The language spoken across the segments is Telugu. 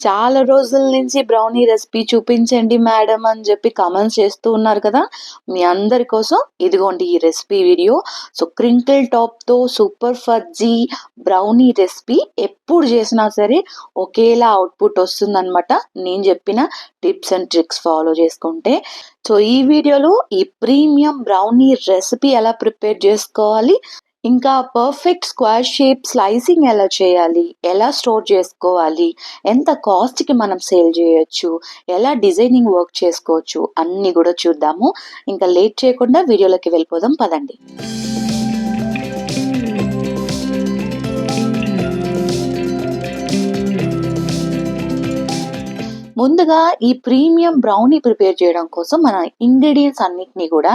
చాలా రోజుల నుంచి బ్రౌనీ రెసిపీ చూపించండి మేడం అని చెప్పి కామెంట్స్ చేస్తూ ఉన్నారు కదా. మీ అందరి కోసం ఇదిగోండి ఈ రెసిపీ వీడియో. సో క్రింకిల్ టాప్తో సూపర్ ఫజ్జీ బ్రౌనీ రెసిపీ ఎప్పుడు చేసినా సరే ఒకేలా అవుట్పుట్ వస్తుందన్నమాట, నేను చెప్పిన టిప్స్ అండ్ ట్రిక్స్ ఫాలో చేసుకుంటే. సో ఈ వీడియోలో ఈ ప్రీమియం బ్రౌనీ రెసిపీ ఎలా ప్రిపేర్ చేసుకోవాలి, ఇంకా పర్ఫెక్ట్ స్క్వేర్ షేప్ స్లైసింగ్ ఎలా చేయాలి, ఎలా స్టోర్ చేసుకోవాలి, ఎంత కాస్ట్కి మనం సేల్ చేయొచ్చు, ఎలా డిజైనింగ్ వర్క్ చేసుకోవచ్చు అన్నీ కూడా చూద్దాము. ఇంకా లేట్ చేయకుండా వీడియోలోకి వెళ్ళిపోదాం పదండి. ముందుగా ఈ ప్రీమియం బ్రౌనీ ప్రిపేర్ చేయడం కోసం మన ఇంగ్రీడియంట్స్ అన్నిటినీ కూడా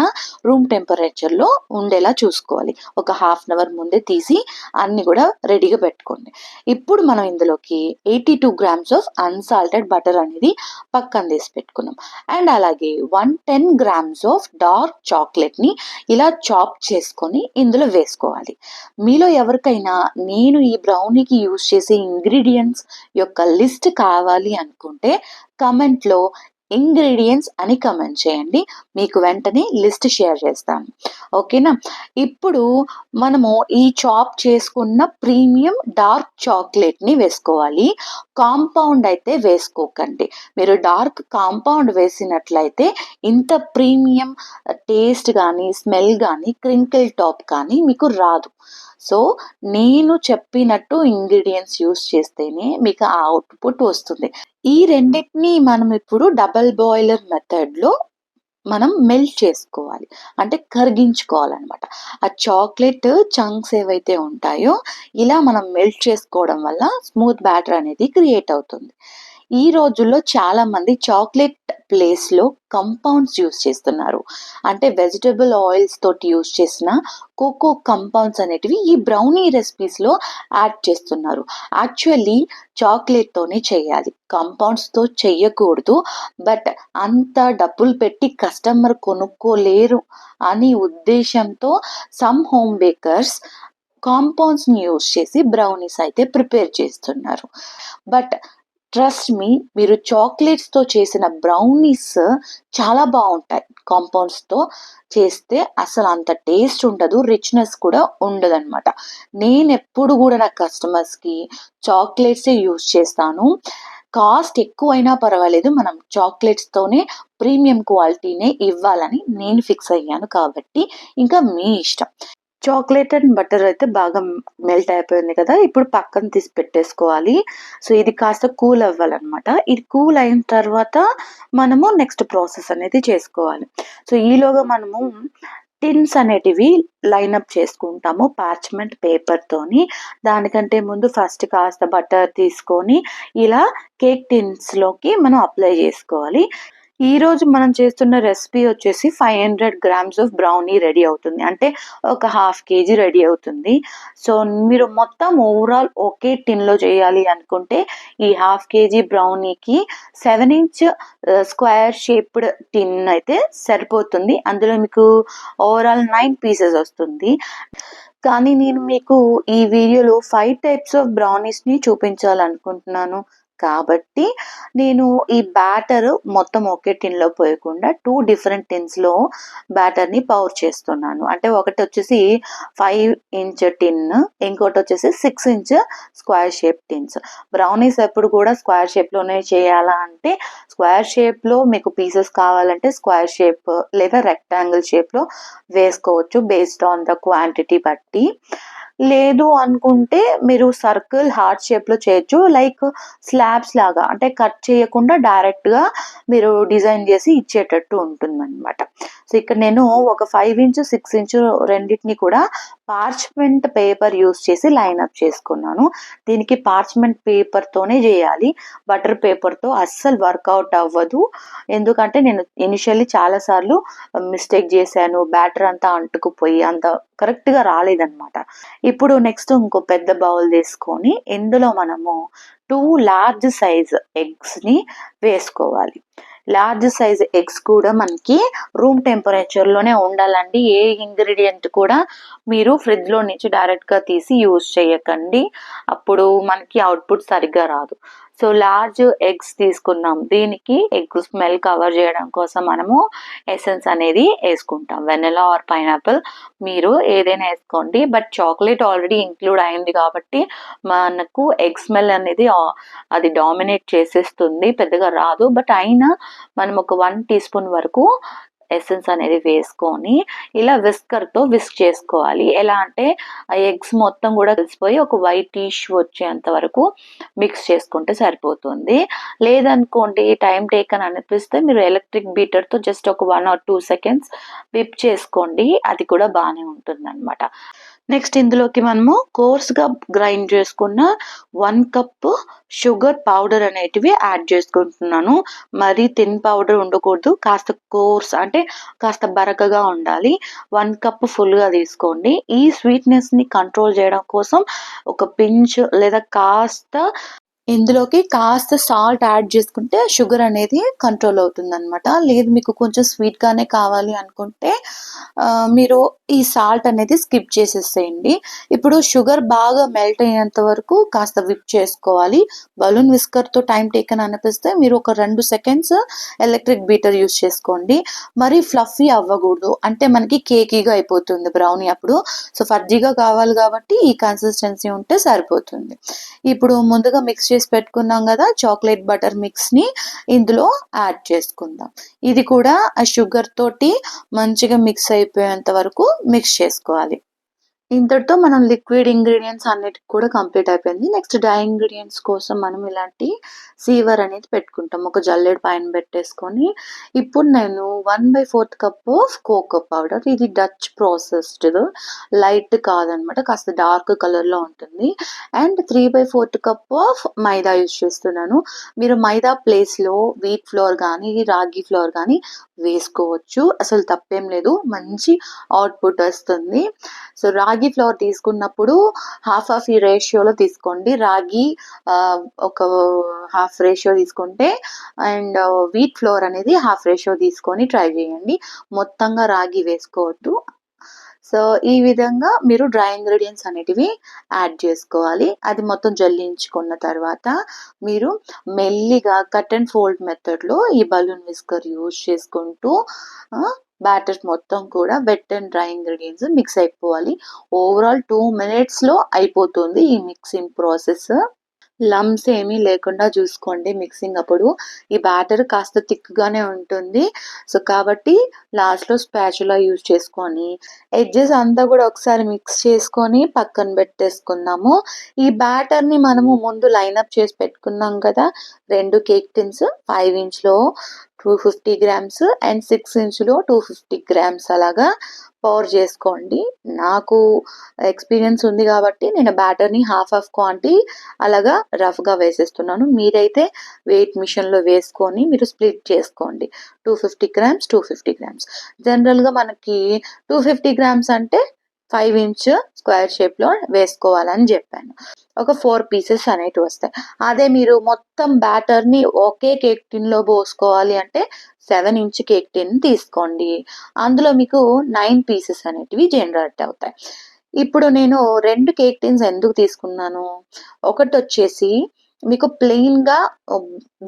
రూమ్ టెంపరేచర్లో ఉండేలా చూసుకోవాలి. ఒక హాఫ్ అన్ అవర్ ముందే తీసి అన్ని కూడా రెడీగా పెట్టుకోండి. ఇప్పుడు మనం ఇందులోకి 82 grams ఆఫ్ అన్సాల్టెడ్ బటర్ అనేది పక్కన తీసి పెట్టుకున్నాం. అండ్ అలాగే 110 grams ఆఫ్ డార్క్ చాక్లెట్ని ఇలా చాప్ చేసుకొని ఇందులో వేసుకోవాలి. మీలో ఎవరికైనా నేను ఈ బ్రౌనీకి యూజ్ చేసే ఇంగ్రీడియంట్స్ యొక్క లిస్ట్ కావాలి అనుకుంటే కమెంట్లో ఇంగ్రీడియంట్స్ అని కమెంట్ చేయండి, మీకు వెంటనే లిస్ట్ షేర్ చేస్తాను. ఓకేనా. ఇప్పుడు మనము ఈ చాప్ చేసుకున్న ప్రీమియం డార్క్ చాక్లెట్ని వేసుకోవాలి. కాంపౌండ్ అయితే వేసుకోకండి. మీరు డార్క్ కాంపౌండ్ వేసినట్లయితే ఇంత ప్రీమియం టేస్ట్ కానీ స్మెల్ కానీ క్రింకిల్ టాప్ కానీ మీకు రాదు. సో నేను చెప్పినట్టు ఇంగ్రీడియంట్స్ యూస్ చేస్తేనే మీకు ఆ అవుట్పుట్ వస్తుంది. ఈ రెండింటిని మనం ఇప్పుడు డబల్ బాయిలర్ మెథడ్లో మనం మెల్ట్ చేసుకోవాలి, అంటే కరిగించుకోవాలన్నమాట. ఆ చాక్లెట్ చంక్స్ ఏవైతే ఉంటాయో ఇలా మనం మెల్ట్ చేసుకోవడం వల్ల స్మూత్ బ్యాటర్ అనేది క్రియేట్ అవుతుంది. ఈ రోజుల్లో చాలా మంది చాక్లెట్ ప్లేస్లో కంపౌండ్స్ యూస్ చేస్తున్నారు, అంటే వెజిటబుల్ ఆయిల్స్ తోటి యూస్ చేసిన కోకో కంపౌండ్స్ అనేటివి ఈ బ్రౌనీ రెసిపీస్లో యాడ్ చేస్తున్నారు. యాక్చువల్లీ చాక్లెట్తోనే చేయాలి, కంపౌండ్స్తో చెయ్యకూడదు. బట్ అంత డబ్బులు పెట్టి కస్టమర్ కొనుక్కోలేరు అని ఉద్దేశంతో సమ్ హోమ్ బేకర్స్ కాంపౌండ్స్ని యూస్ చేసి బ్రౌనీస్ అయితే ప్రిపేర్ చేస్తున్నారు. బట్ ట్రస్ట్ మీ, మీరు చాక్లెట్స్తో చేసిన బ్రౌనీస్ చాలా బాగుంటాయి. కాంపౌండ్స్తో చేస్తే అసలు అంత టేస్ట్ ఉండదు, రిచ్నెస్ కూడా ఉండదు అనమాట. నేను ఎప్పుడు కూడా నా కస్టమర్స్కి చాక్లెట్సే యూజ్ చేస్తాను. కాస్ట్ ఎక్కువైనా పర్వాలేదు, మనం చాక్లెట్స్తోనే ప్రీమియం క్వాలిటీనే ఇవ్వాలని నేను ఫిక్స్ అయ్యాను. కాబట్టి ఇంకా మీ ఇష్టం. చాక్లెట్ అండ్ బటర్ అయితే బాగా మెల్ట్ అయిపోయింది కదా, ఇప్పుడు పక్కన తీసి పెట్టేసుకోవాలి. సో ఇది కాస్త కూల్ అవ్వాలన్నమాట. ఇది కూల్ అయిన తర్వాత మనము నెక్స్ట్ ప్రాసెస్ అనేది చేసుకోవాలి. సో ఈలోగా మనము టిన్స్ అనేటివి లైనప్ చేసుకుంటాము పార్చ్మెంట్ పేపర్తోని. దానికంటే ముందు ఫస్ట్ కాస్త బటర్ తీసుకొని ఇలా కేక్ టిన్స్లోకి మనం అప్లై చేసుకోవాలి. ఈరోజు మనం చేస్తున్న రెసిపీ వచ్చేసి 500 grams ఆఫ్ బ్రౌనీ రెడీ అవుతుంది, అంటే ఒక ½ kg రెడీ అవుతుంది. సో మీరు మొత్తం ఓవరాల్ ఒకే టిన్లో చేయాలి అనుకుంటే ఈ ½ kg బ్రౌనీకి 7-inch స్క్వేర్ షేప్డ్ టిన్ అయితే సరిపోతుంది. అందులో మీకు ఓవరాల్ 9 pieces వస్తుంది. కానీ నేను మీకు ఈ వీడియోలో 5 types ఆఫ్ బ్రౌనీస్ని చూపించాలనుకుంటున్నాను. కాబట్టి నేను ఈ బ్యాటర్ మొత్తం ఒకే టిన్లో పోయకుండా 2 different టిన్స్లో బ్యాటర్ని పౌర్ చేస్తున్నాను. అంటే ఒకటి వచ్చేసి 5-inch టిన్, ఇంకోటి వచ్చేసి 6-inch square shape tins. Brownies ఎప్పుడు కూడా స్క్వేర్ షేప్లోనే చేయాలా అంటే, స్క్వేర్ షేప్లో మీకు పీసెస్ కావాలంటే స్క్వేర్ షేప్ లేదా రెక్టాంగిల్ షేప్లో వేసుకోవచ్చు బేస్డ్ ఆన్ ద క్వాంటిటీ బట్టి. లేదు అనుకుంటే మీరు సర్కిల్ హార్ట్ షేప్లో చేయొచ్చు, లైక్ స్లాబ్స్ లాగా, అంటే కట్ చేయకుండా డైరెక్ట్గా మీరు డిజైన్ చేసి ఇచ్చేటట్టు ఉంటుందన్నమాట. సో ఇక్కడ నేను ఒక 5-inch 6-inch రెండింటిని కూడా పార్చ్మెంట్ పేపర్ యూస్ చేసి లైన్అప్ చేసుకున్నాను. దీనికి పార్చ్మెంట్ పేపర్తోనే చేయాలి, బటర్ పేపర్తో అస్సలు వర్కౌట్ అవ్వదు. ఎందుకంటే నేను ఇనిషియల్లీ చాలాసార్లు మిస్టేక్ చేశాను, బ్యాటర్ అంతా అంటుకుపోయి అంత కరెక్ట్గా రాలేదన్నమాట. ఇప్పుడు నెక్స్ట్ ఇంకో పెద్ద బౌల్ తీసుకొని ఇందులో మనము 2 large size ఎగ్స్ని వేసుకోవాలి. లార్జ్ సైజ్ ఎగ్స్ కూడా మనకి రూమ్ టెంపరేచర్లోనే ఉండాలండి. ఏ ఇంగ్రీడియంట్ కూడా మీరు ఫ్రిడ్జ్లో నుంచి డైరెక్ట్గా తీసి యూజ్ చేయకండి, అప్పుడు మనకి అవుట్పుట్ సరిగ్గా రాదు. సో లార్జ్ ఎగ్స్ తీసుకున్నాం, దీనికి ఎగ్ స్మెల్ కవర్ చేయడం కోసం మనము ఎసెన్స్ అనేది వేసుకుంటాం. వెనిలా ఆర్ పైనాపిల్ మీరు ఏదైనా వేసుకోండి, బట్ చాక్లెట్ ఆల్రెడీ ఇంక్లూడ్ అయింది కాబట్టి మనకు ఎగ్ స్మెల్ అనేది అది డామినేట్ చేసేస్తుంది, పెద్దగా రాదు. బట్ అయినా మనం ఒక 1 టీ స్పూన్ వరకు ఎసెన్స్ అనేది వేసుకొని ఇలా విస్కర్తో విస్క్ చేసుకోవాలి. ఎలా అంటే ఆ ఎగ్స్ మొత్తం కూడా కలిసిపోయి ఒక వైటిష్ వచ్చేంత వరకు మిక్స్ చేసుకుంటే సరిపోతుంది. లేదనుకోండి టైం టేకన్ అనిపిస్తే మీరు ఎలక్ట్రిక్ బీటర్తో జస్ట్ ఒక 1 or 2 seconds విప్ చేసుకోండి, అది కూడా బాగానే ఉంటుంది అనమాట. నెక్స్ట్ ఇందులోకి మనము కోర్స్గా గ్రైండ్ చేసుకున్న 1 కప్ షుగర్ పౌడర్ అనేటివి యాడ్ చేసుకుంటున్నాను. మరీ థిన్ పౌడర్ ఉండకూడదు, కాస్త కోర్స్ అంటే కాస్త బరకగా ఉండాలి. 1 కప్ ఫుల్గా తీసుకోండి. ఈ స్వీట్నెస్ని కంట్రోల్ చేయడం కోసం ఒక పించ్ లేదా ఇందులోకి కాస్త సాల్ట్ యాడ్ చేసుకుంటే షుగర్ అనేది కంట్రోల్ అవుతుంది అనమాట. లేదు మీకు కొంచెం స్వీట్గానే కావాలి అనుకుంటే మీరు ఈ సాల్ట్ అనేది స్కిప్ చేసేసేయండి. ఇప్పుడు షుగర్ బాగా మెల్ట్ అయ్యేంత వరకు కాస్త విప్ చేసుకోవాలి. బలూన్ విస్కర్తో టైం టేకన్ అనిపిస్తే మీరు ఒక 2 seconds ఎలక్ట్రిక్ బీటర్ యూస్ చేసుకోండి. మరి ఫ్లఫీ అవ్వకూడదు, అంటే మనకి కేకీగా అయిపోతుంది బ్రౌనీ అప్పుడు. సో ఫర్జీగా కావాలి కాబట్టి ఈ కన్సిస్టెన్సీ ఉంటే సరిపోతుంది. ఇప్పుడు ముందుగా మిక్స్ చేసి పెట్టుకున్నాం కదా చాక్లెట్ బటర్ మిక్స్ని ఇందులో యాడ్ చేసుకుందాం. ఇది కూడా ఆ షుగర్ తోటి మంచిగా మిక్స్ అయిపోయేంత వరకు మిక్స్ చేసుకోవాలి. ఇంతటితో మనం లిక్విడ్ ఇంగ్రీడియంట్స్ అన్నిటికి కూడా కంప్లీట్ అయిపోయింది. నెక్స్ట్ డ్రై ఇంగ్రీడియంట్స్ కోసం మనం ఇలాంటి సీవర్ అనేది పెట్టుకుంటాం. ఒక జల్లెడ పైన పెట్టేసుకొని ఇప్పుడు నేను 1/4 కప్ ఆఫ్ కోకో పౌడర్, ఇది డచ్ ప్రాసెస్డ్, లైట్ కాదనమాట, కాస్త డార్క్ కలర్లో ఉంటుంది. And 3/4 cup of maida use చేస్తున్నాను. మీరు మైదా ప్లేస్లో వీట్ ఫ్లోర్ కానీ రాగి ఫ్లోర్ కానీ వేసుకోవచ్చు, అసలు తప్పేం లేదు, మంచి అవుట్పుట్ వస్తుంది. సో రాగి ఫ్లోర్ తీసుకున్నప్పుడు హాఫ్ ఈ రేషియోలో తీసుకోండి. రాగి ఒక హాఫ్ రేషియో తీసుకుంటే అండ్ వీట్ ఫ్లోర్ అనేది హాఫ్ రేషియో తీసుకొని ట్రై చేయండి, మొత్తంగా రాగి వేసుకోవద్దు. సో ఈ విధంగా మీరు డ్రై ఇంగ్రీడియంట్స్ అనేటివి యాడ్ చేసుకోవాలి. అది మొత్తం జల్లించుకున్న తర్వాత మీరు మెల్లిగా కట్ అండ్ ఫోల్డ్ మెథడ్లో ఈ బలూన్ విస్కర్ యూజ్ చేసుకుంటూ బ్యాటర్ మొత్తం కూడా wet and dry ingredients mix అయిపోవాలి. ఓవరాల్ 2 minutesలో అయిపోతుంది ఈ మిక్సింగ్ ప్రాసెస్. లమ్స్ ఏమీ లేకుండా చూసుకోండి మిక్సింగ్ అప్పుడు. ఈ బ్యాటర్ కాస్త థిక్గానే ఉంటుంది, సో కాబట్టి లాస్ట్లో స్పాచులా యూజ్ చేసుకొని ఎడ్జెస్ అంతా కూడా ఒకసారి మిక్స్ చేసుకొని పక్కన పెట్టేసుకుందాము. ఈ బ్యాటర్ని మనము ముందు లైనప్ చేసి పెట్టుకున్నాం కదా, 2 cake tins, 5 inchలో 250 grams and 6 inchలో 250 grams అలాగా పౌర్ చేసుకోండి. నాకు ఎక్స్పీరియన్స్ ఉంది కాబట్టి నేను బ్యాటర్ని హాఫ్ క్వాంటిటీ అలాగా రఫ్గా వేసేస్తున్నాను. మీరైతే వెయిట్ మిషన్లో వేసుకొని మీరు స్ప్లిట్ చేసుకోండి. 250 grams 250 grams. జనరల్గా మనకి 250 grams అంటే 5 inch స్క్వేర్ షేప్లో వేసుకోవాలని చెప్పాను. ఒక 4 pieces అనేటివి వస్తాయి. అదే మీరు మొత్తం బ్యాటర్ని ఒకే కేక్ టిన్లో పోసుకోవాలి అంటే 7 inch కేక్ టిన్ తీసుకోండి, అందులో మీకు 9 pieces అనేటివి జనరేట్ అవుతాయి. ఇప్పుడు నేను 2 కేక్ టిన్స్ ఎందుకు తీసుకున్నాను, ఒకటి వచ్చేసి మీకు ప్లెయిన్గా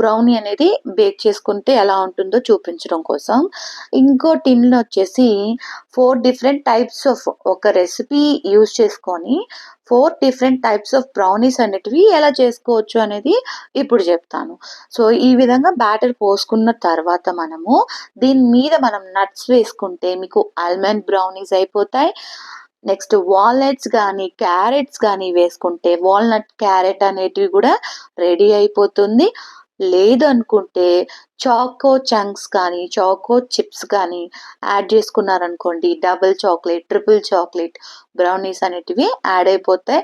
బ్రౌనీ అనేది బేక్ చేసుకుంటే ఎలా ఉంటుందో చూపించడం కోసం, ఇంకో టిన్లో వచ్చేసి 4 different types ఆఫ్ ఒక రెసిపీ యూజ్ చేసుకొని 4 different types ఆఫ్ బ్రౌనీస్ అనేటివి ఎలా చేసుకోవచ్చు అనేది ఇప్పుడు చెప్తాను. సో ఈ విధంగా బ్యాటర్ పోసుకున్న తర్వాత మనము దీని మీద మనం నట్స్ వేసుకుంటే మీకు ఆల్మండ్ బ్రౌనీస్ అయిపోతాయి. నెక్స్ట్ వాల్నట్స్ కానీ క్యారెట్స్ కానీ వేసుకుంటే వాల్నట్ క్యారెట్ అనేటివి కూడా రెడీ అయిపోతుంది. లేదు అనుకుంటే చాకో చంక్స్ కానీ చాకో చిప్స్ కానీ యాడ్ చేసుకున్నారనుకోండి, double chocolate triple chocolate brownies అనేటివి యాడ్ అయిపోతాయి.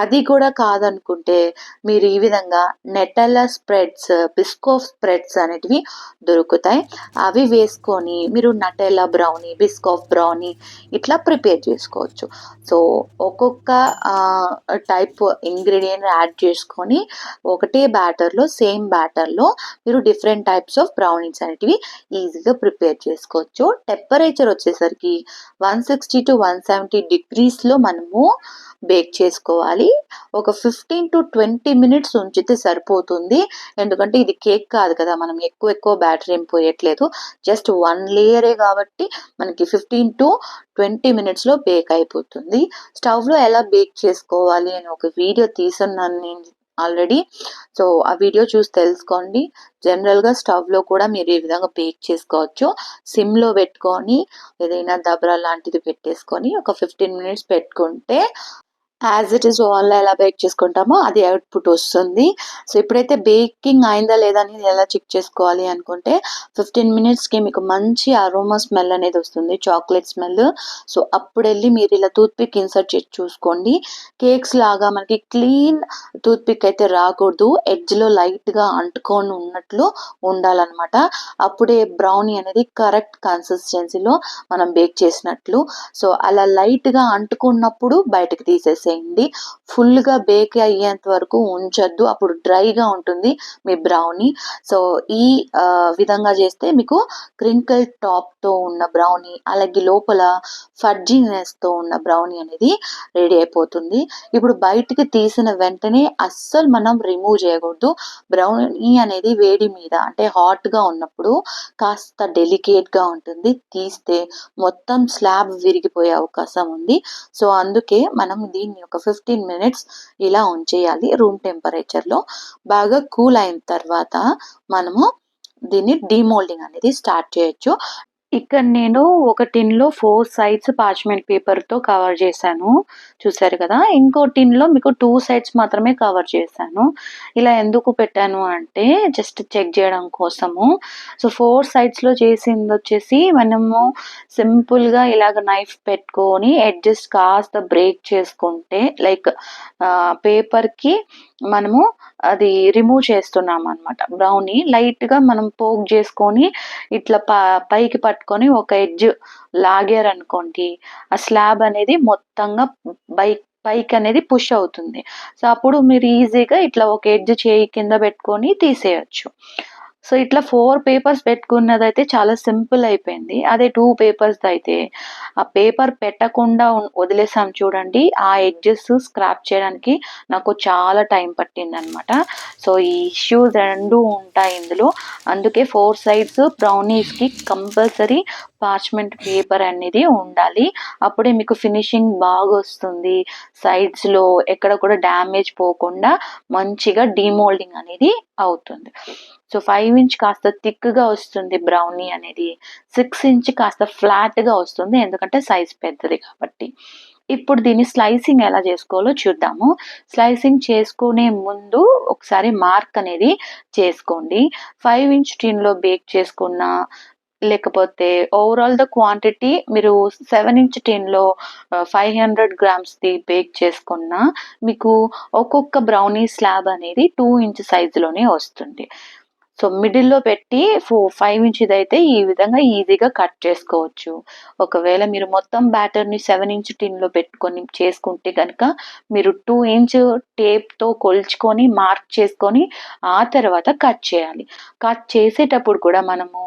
అది కూడా కాదనుకుంటే మీరు ఈ విధంగా నెటెల్లా స్ప్రెడ్స్, బిస్కోఫ్ స్ప్రెడ్స్ అనేటివి దొరుకుతాయి, అవి వేసుకొని మీరు నటెల్లా బ్రౌనీ, బిస్కోఫ్ బ్రౌనీ ఇట్లా ప్రిపేర్ చేసుకోవచ్చు. సో ఒక్కొక్క టైప్ ఇంగ్రీడియంట్ యాడ్ చేసుకొని ఒకటే బ్యాటర్లో సేమ్ బ్యాటర్లో మీరు different types types of brownies అనేటివి ఈజీగా ప్రిపేర్ చేసుకోవచ్చు. టెంపరేచర్ వచ్చేసరికి 160 to 170 degreesలో మనము బేక్ చేసుకోవాలి. ఒక 15 to 20 minutes ఉంచితే సరిపోతుంది. ఎందుకంటే ఇది కేక్ కాదు కదా, మనం ఎక్కువ బ్యాటర్ ఏం పోయట్లేదు, జస్ట్ 1 లేయరే కాబట్టి మనకి 15 to 20 minutesలో బేక్ అయిపోతుంది. స్టవ్లో ఎలా బేక్ చేసుకోవాలి అని ఒక వీడియో తీసున్నాను నేను ఆల్రెడీ. సో ఆ వీడియో చూసి తెలుసుకోండి. జనరల్గా స్టవ్లో కూడా మీరు ఈ విధంగా బేక్ చేసుకోవచ్చు. సిమ్లో పెట్టుకొని ఏదైనా దబరా లాంటిది పెట్టేసుకొని ఒక 15 minutes పెట్టుకుంటే యాజ్ ఇట్ ఈస్ ఓవెన్లో ఎలా బేక్ చేసుకుంటామో అది అవుట్పుట్ వస్తుంది. సో ఇప్పుడైతే బేకింగ్ అయిందా లేదా అని ఎలా చెక్ చేసుకోవాలి అనుకుంటే 15 minutesకి మీకు మంచి అరోమా స్మెల్ అనేది వస్తుంది, చాక్లెట్ స్మెల్. సో అప్పుడు వెళ్ళి మీరు ఇలా టూత్పిక్ ఇన్సర్ట్ చేసి చూసుకోండి. కేక్స్ లాగా మనకి క్లీన్ టూత్పిక్ అయితే రాకూడదు, ఎడ్జ్లో లైట్గా అంటుకొని ఉన్నట్లు ఉండాలన్నమాట. అప్పుడే బ్రౌనీ అనేది కరెక్ట్ కన్సిస్టెన్సీలో మనం బేక్ చేసినట్లు. సో అలా లైట్గా అంటుకున్నప్పుడు బయటకు తీసేసేయండి. ఫుల్గా బేక్ అయ్యేంత వరకు ఉంచొద్దు, అప్పుడు డ్రైగా ఉంటుంది మీ బ్రౌనీ. సో ఈ విధంగా చేస్తే మీకు క్రింకిల్ టాప్తో ఉన్న బ్రౌనీ, అలాగే లోపల ఫడ్జీనెస్తో ఉన్న బ్రౌనీ అనేది రెడీ అయిపోతుంది. ఇప్పుడు బయటికి తీసిన వెంటనే అస్సలు మనం రిమూవ్ చేయకూడదు. బ్రౌనీ అనేది వేడి మీద అంటే హాట్గా ఉన్నప్పుడు కాస్త డెలికేట్గా ఉంటుంది, తీస్తే మొత్తం స్లాబ్ విరిగిపోయే అవకాశం ఉంది. సో అందుకే మనం దీన్ని ఒక 15 minutes ఇలా ఉంచేయాలి రూమ్ టెంపరేచర్లో. బాగా కూల్ అయిన తర్వాత మనము దీన్ని డీమోల్డింగ్ అనేది స్టార్ట్ చేయొచ్చు. ఇక్కడ నేను ఒక టిన్లో 4 sides పార్చ్మెంట్ పేపర్తో కవర్ చేశాను, చూసారు కదా. ఇంకో టిన్లో మీకు 2 sides మాత్రమే కవర్ చేశాను. ఇలా ఎందుకు పెట్టాను అంటే జస్ట్ చెక్ చేయడం కోసము. సో 4 sidesలో చేసింది వచ్చేసి మనము సింపుల్గా ఇలాగ నైఫ్ పెట్టుకొని ఎడ్జెస్ కాస్త బ్రేక్ చేసుకుంటే లైక్ పేపర్కి మనము అది రిమూవ్ చేస్తున్నాం అనమాట. బ్రౌనీ లైట్గా మనం పోక్ చేసుకొని ఇట్లా పైకి పట్టుకొని ఒక ఎడ్జ్ లాగారనుకోండి, ఆ స్లాబ్ అనేది మొత్తంగా పైకి అనేది పుష్ అవుతుంది. సో అప్పుడు మీరు ఈజీగా ఇట్లా ఒక ఎడ్జ్ చేయి కింద పెట్టుకొని తీసేయచ్చు. సో ఇట్లా 4 papers పెట్టుకున్నదైతే చాలా సింపుల్ అయిపోయింది. అదే 2 papers అయితే ఆ పేపర్ పెట్టకుండా వదిలేసాం చూడండి, ఆ ఎడ్జెస్ స్క్రాప్ చేయడానికి నాకు చాలా టైం పట్టింది అనమాట. సో ఈ ఇష్యూస్ 2 ఉంటాయి ఇందులో. అందుకే 4 sides బ్రౌనీస్కి కంపల్సరీ పార్చ్మెంట్ పేపర్ అనేది ఉండాలి. అప్పుడే మీకు ఫినిషింగ్ బాగా వస్తుంది, సైడ్స్లో ఎక్కడ కూడా డ్యామేజ్ పోకుండా మంచిగా డీమోల్డింగ్ అనేది అవుతుంది. సో 5 inch కాస్త థిక్గా వస్తుంది బ్రౌనీ అనేది, 6 inch కాస్త ఫ్లాట్గా వస్తుంది ఎందుకంటే సైజ్ పెద్దది కాబట్టి. ఇప్పుడు దీన్ని స్లైసింగ్ ఎలా చేసుకోవాలో చూద్దాము. స్లైసింగ్ చేసుకునే ముందు ఒకసారి మార్క్ అనేది చేసుకోండి. 5 inch టిన్లో బేక్ చేసుకున్న, లేకపోతే ఓవరాల్ ద క్వాంటిటీ మీరు 7 inch టిన్లో 500 grams బేక్ చేసుకున్న మీకు ఒక్కొక్క బ్రౌనీ స్లాబ్ అనేది 2 inch సైజులోనే వస్తుంది. సో మిడిల్లో పెట్టి 5 inch అయితే ఈ విధంగా ఈజీగా కట్ చేసుకోవచ్చు. ఒకవేళ మీరు మొత్తం బ్యాటర్ని 7 inch టిన్లో పెట్టుకొని చేసుకుంటే కనుక మీరు 2 inch టేప్తో కొలుచుకొని మార్క్ చేసుకొని ఆ తర్వాత కట్ చేయాలి. కట్ చేసేటప్పుడు కూడా మనము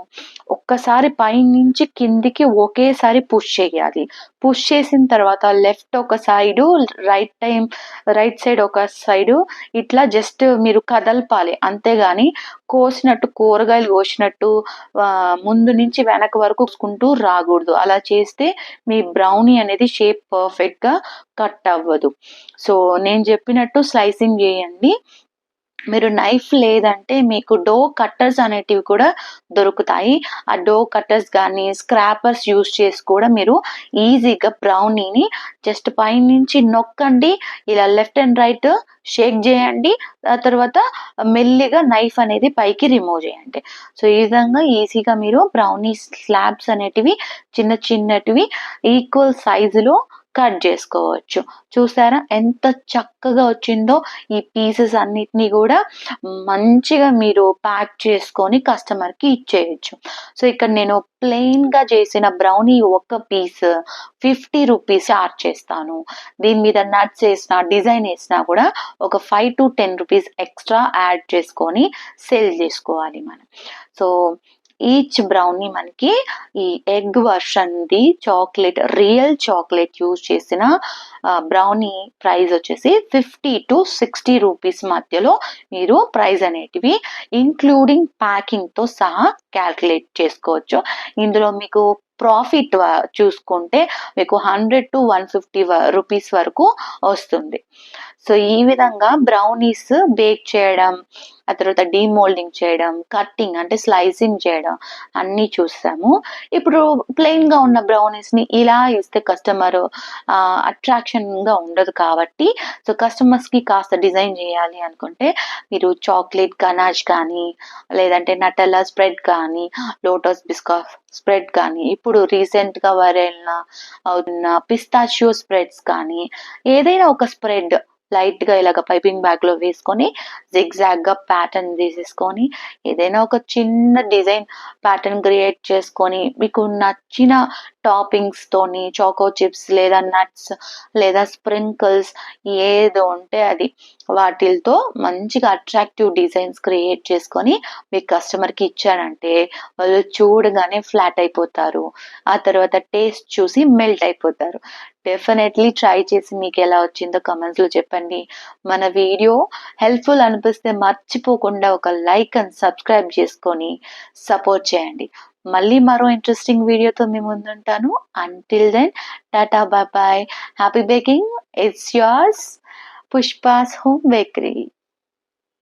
ఒక్కసారి పైనుంచి కిందికి ఒకేసారి పుష్ చేయాలి. పుష్ చేసిన తర్వాత లెఫ్ట్ ఒక సైడు, రైట్ సైడ్ ఒక సైడు ఇట్లా జస్ట్ మీరు కదల్పాలి, అంతేగాని కోసినట్టు కూరగాయలు కోసినట్టు ముందు నుంచి వెనక వరకు చూసుకుంటూ రాకూడదు. అలా చేస్తే మీ బ్రౌనీ అనేది షేప్ పర్ఫెక్ట్గా కట్ అవ్వదు. సో నేను చెప్పినట్టు స్లైసింగ్ చేయండి. మీరు నైఫ్ లేదంటే మీకు డో కట్టర్స్ అనేటివి కూడా దొరుకుతాయి. ఆ డో కట్టర్స్ కానీ స్క్రాపర్స్ యూజ్ చేసి కూడా మీరు ఈజీగా బ్రౌనీని జస్ట్ పైనుంచి నొక్కండి, ఇలా లెఫ్ట్ అండ్ రైట్ షేక్ చేయండి, ఆ తర్వాత మెల్లిగా నైఫ్ అనేది పైకి రిమూవ్ చేయండి. సో ఈ విధంగా ఈజీగా మీరు బ్రౌనీ స్లాబ్స్ అనేటివి చిన్నటివి ఈక్వల్ సైజులో కట్ చేసుకోవచ్చు. చూసారా ఎంత చక్కగా వచ్చిందో. ఈ పీసెస్ అన్నిటిని కూడా మంచిగా మీరు ప్యాక్ చేసుకొని కస్టమర్కి ఇచ్చేయచ్చు. సో ఇక్కడ నేను ప్లెయిన్గా చేసిన బ్రౌనీ ఒక్క పీస్ 50 రూపీస్ చార్జ్ చేస్తాను. దీని మీద నట్స్ వేసినా డిజైన్ వేసినా కూడా ఒక 5 to 10 రూపీస్ ఎక్స్ట్రా యాడ్ చేసుకొని సెల్ చేసుకోవాలి మనం. సో ఈచ్ బ్రౌనీ మనకి ఈ ఎగ్ వర్షన్ది చాక్లెట్, రియల్ చాక్లెట్ యూజ్ చేసిన బ్రౌనీ ప్రైస్ వచ్చేసి 50 to 60 రూపీస్ మధ్యలో మీరు ప్రైస్ అనేటివి ఇంక్లూడింగ్ ప్యాకింగ్తో సహా క్యాల్కులేట్ చేసుకోవచ్చు. ఇందులో మీకు ప్రాఫిట్ చూసుకుంటే మీకు 100 to 150 రూపీస్ వరకు వస్తుంది. సో ఈ విధంగా బ్రౌనీస్ బేక్ చేయడం, ఆ తర్వాత డీమోల్డింగ్ చేయడం, కట్టింగ్ అంటే స్లైసింగ్ చేయడం అన్నీ చూసాము. ఇప్పుడు ప్లెయిన్గా ఉన్న బ్రౌనీస్ని ఇలా ఇస్తే కస్టమర్ అట్రాక్షన్గా ఉండదు కాబట్టి, సో కస్టమర్స్కి కాస్త డిజైన్ చేయాలి అనుకుంటే మీరు చాక్లెట్ గనాష్ కానీ, లేదంటే నటెల్లా స్ప్రెడ్ కానీ, లోటస్ బిస్కట్ స్ప్రెడ్ కానీ, ఇప్పుడు రీసెంట్గా వైరల్ అవుతున్న పిస్తాచియో స్ప్రెడ్స్ కానీ, ఏదైనా ఒక స్ప్రెడ్ లైట్గా ఇలాగ పైపింగ్ బ్యాగ్లో వేసుకొని జిగ్జాగ్గా ప్యాటర్న్ తీసేసుకొని ఏదైనా ఒక చిన్న డిజైన్ ప్యాటర్న్ క్రియేట్ చేసుకొని మీకు నచ్చిన టాపింగ్స్తోని చాకో చిప్స్ లేదా నట్స్ లేదా స్ప్రింకిల్స్ ఏదో ఉంటే అది వాటితో మంచిగా అట్రాక్టివ్ డిజైన్స్ క్రియేట్ చేసుకొని మీ కస్టమర్కి ఇచ్చారంటే వాళ్ళు చూడగానే ఫ్లాట్ అయిపోతారు. ఆ తర్వాత టేస్ట్ చూసి మెల్ట్ అయిపోతారు. డెఫినెట్లీ ట్రై చేసి మీకు ఎలా వచ్చిందో కమెంట్స్లో చెప్పండి. మన వీడియో హెల్ప్ఫుల్ అనిపిస్తే మర్చిపోకుండా ఒక లైక్ అండ్ సబ్స్క్రైబ్ చేసుకొని సపోర్ట్ చేయండి. మళ్ళీ మరో ఇంట్రెస్టింగ్ వీడియోతో మీ ముందుంటాను. Until then tata bye bye. Happy baking. It's yours Pushpa's home bakery.